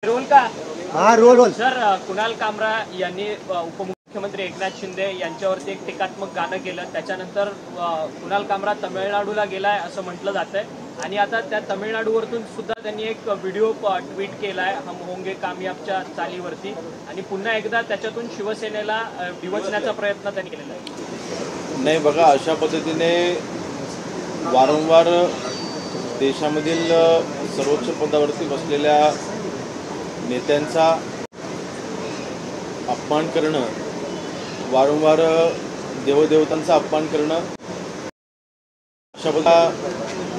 Role का हाँ role sir, Kunal कामरा यांनी उपमुख्यमंत्री एकनाथ शिंदे यांच्यावरती एक टीकात्मक गाणं केलं. त्याच्यानंतर कुणाल कामरा तमिळनाडूला गेलाय असं म्हटलं जातंय आणि आता त्या तमिळनाडूवरतून सुद्धा त्यांनी एक व्हिडिओ ट्विट केलाय हम होंगे कामयाबच्या चालीवरती आणि पुन्हा एकदा त्याच्यातून शिवसेनेला डिवचण्याचा प्रयत्न त्यांनी केलेला आहे. नाही बघा, अशा पद्धतीने वारंवार देशामधील सर्वोच्च पदावरती बसलेल्या नेत्यांचा अपमान करणं, वारंवार देवदेवतांचा अपमान करणं, अशा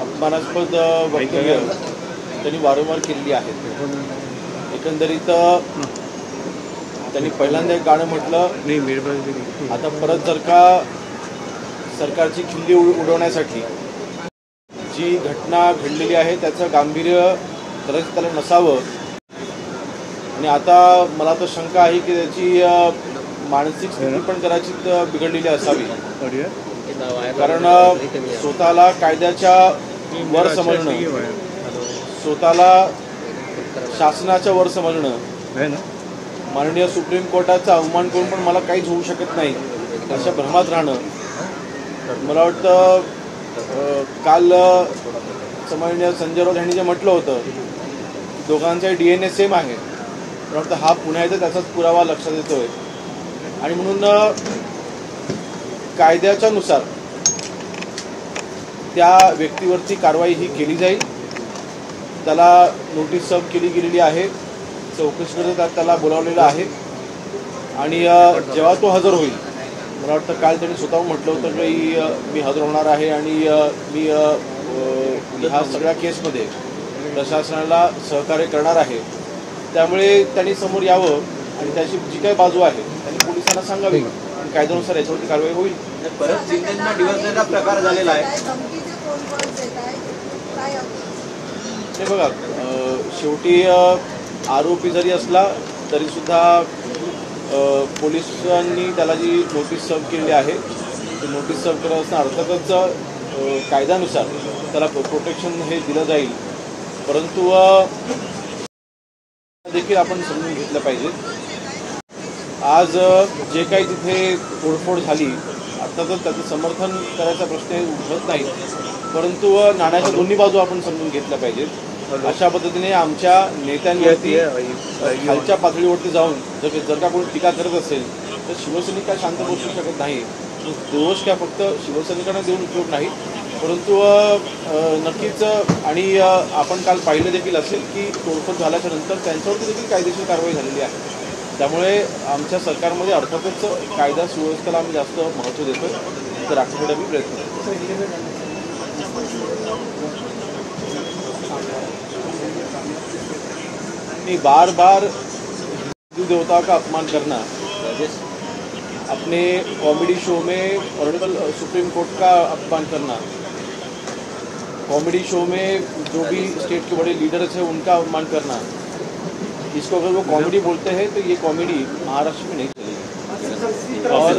अपमानास्पद वक्तव्य त्यांनी वारंवार केलेली आहेत. एकंदरीत त्यांनी पहिल्यांदा एक गाणं म्हटलं, आता परत जर का सरकारची खिल्ली उडवण्यासाठी जी घटना घडलेली आहे त्याचं गांभीर्य कदाचित त्याला नसावं आणि आता मला तर शंका आहे की त्याची मानसिक स्थिती पण कदाचित बिघडलेली असावी. कारण स्वतःला कायद्याच्या वर समजणं, स्वतःला शासनाच्या वर समजणं, माननीय सुप्रीम कोर्टाचा अवमान करून पण मला काहीच होऊ शकत नाही अशा भ्रमात राहणं. मला वाटतं काल माननीय संजय राऊत यांनी जे म्हटलं होतं की दोघांचा DNA सेम आहे, मला वाटतं हा पुन्हा एकदा त्याचाच पुरावा लक्षात येतोय. आणि म्हणून कायद्याच्या नुसार त्या व्यक्तीवरती कारवाई ही केली जाईल. त्याला नोटीस सर्व केली गेलेली आहे, चौकशीकरता त्याला बोलावलेलं आहे आणि जेव्हा तो हजर होईल, मला वाटतं काल त्यांनी स्वतःहून म्हटलं होतं की मी हजर होणार आहे आणि मी ह्या सगळ्या केसमध्ये प्रशासनाला सहकार्य करणार आहे. त्यामुळे त्यांनी समोर यावं आणि त्याची जी काही बाजू आहे त्यांनी पोलिसांना सांगावी आणि कायद्यानुसार याच्यावरती कारवाई होईल. परत शिंदेंना डिवचण्याचा प्रकार झालेला आहे. ते बघा, शेवटी आरोपी जरी असला तरी सुद्धा पोलिसांनी त्याला जी नोटीस सर्व केलेली आहे ती नोटीस सर्व करत असताना अर्थातच कायद्यानुसार त्याला प्रोटेक्शन हे दिलं जाईल. परंतु देखील आपण समजून घेतलं पाहिजे, आज जे काही तिथे तोडफोड झाली अर्थातच त्याचं समर्थन करायचा प्रश्न उद्भवत नाही, परंतु नाण्याच्या दोन्ही बाजू आपण समजून घेतल्या पाहिजेत. अशा पद्धतीने आमच्या नेत्यांवरती खालच्या पातळीवरती जाऊन जर का कोणी टीका करत असेल तर शिवसैनिक काय शांत बसू शकत नाही. दोष काय फक्त शिवसैनिकांना देऊन उपयोग नाही, परंतु नक्कीच आणि आपण काल पाहिलं देखील असेल की तोडफोड झाल्याच्या नंतर त्यांच्यावरती देखील कायदेशीर कारवाई झालेली आहे. त्यामुळे आमच्या सरकारमध्ये अर्थातच कायदा सुव्यवस्थेला आम्ही जास्त महत्त्व देतो, तर राखण्यासाठी आम्ही प्रयत्न करतो. बार बार हिंदू देवता का अपमान करना, अपने कॉमेडी शो में ऑनरेबल सुप्रीम कोर्ट का अपमान करना, कॉमेडी शो में जो भी स्टेट के बड़े लीडर्स हैं उनका अपमान करना, इसको अगर वो कॉमेडी बोलते हैं तो ये कॉमेडी महाराष्ट्र में नहीं चलेगी. और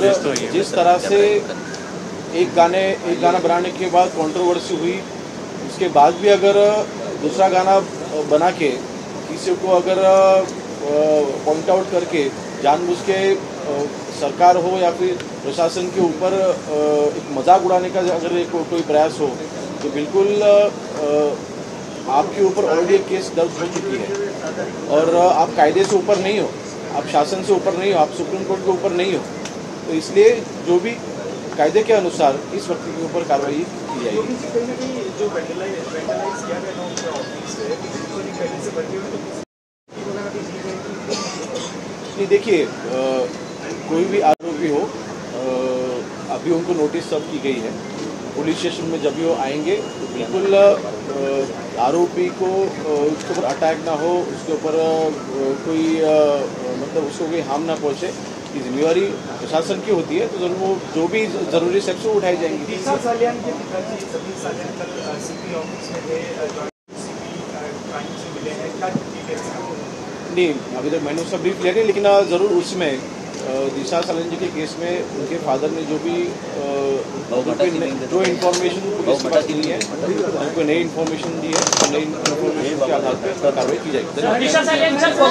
जिस तरह से एक गाना बनाने के बाद कंट्रोवर्सी हुई, उसके बाद भी अगर दूसरा गाना बना के किसी को अगर पॉइंट आउट करके जानबूझ के सरकार हो या फिर प्रशासन के ऊपर एक मजाक उड़ाने का अगर कोई प्रयास हो तो बिल्कुल आपके ऊपर ऑलरेडी एक केस दर्ज हो चुकी है और आप कायदे से ऊपर नहीं हो, आप शासन से ऊपर नहीं हो, आप सुप्रीम कोर्ट के ऊपर नहीं हो. तो इसलिए जो भी कायदे के अनुसार इस व्यक्ति के ऊपर कार्रवाई की जाएगी. देखिए, कोई भी आरोपी हो, अभी उनको नोटिस सर्व की गई है. पुलिस स्टेशन में जब भी वो आएंगे तो बिल्कुल आरोपी को उसके ऊपर अटैक ना हो, उसके ऊपर कोई मतलब उसको कोई हार्म ना पहुँचे, की जिम्मेवारी प्रशासन की होती है. तो जरूर वो जो भी जरूरी स्टेप्स वो उठाए जाएंगे. नहीं, अभी तक मैंने उसका ब्रीफ लिया नहीं, लेकिन ज़रूर उसमें दिशा सालंजी के केस में उनके फादर ने जो भी जो इन्फॉर्मेशन पुलिस के पास मिली है, उनको नई इन्फॉर्मेशन दी है, तो नई इन्फॉर्मेशन के आधार पर कार्रवाई की जाएगी। दिशा साली यांच्या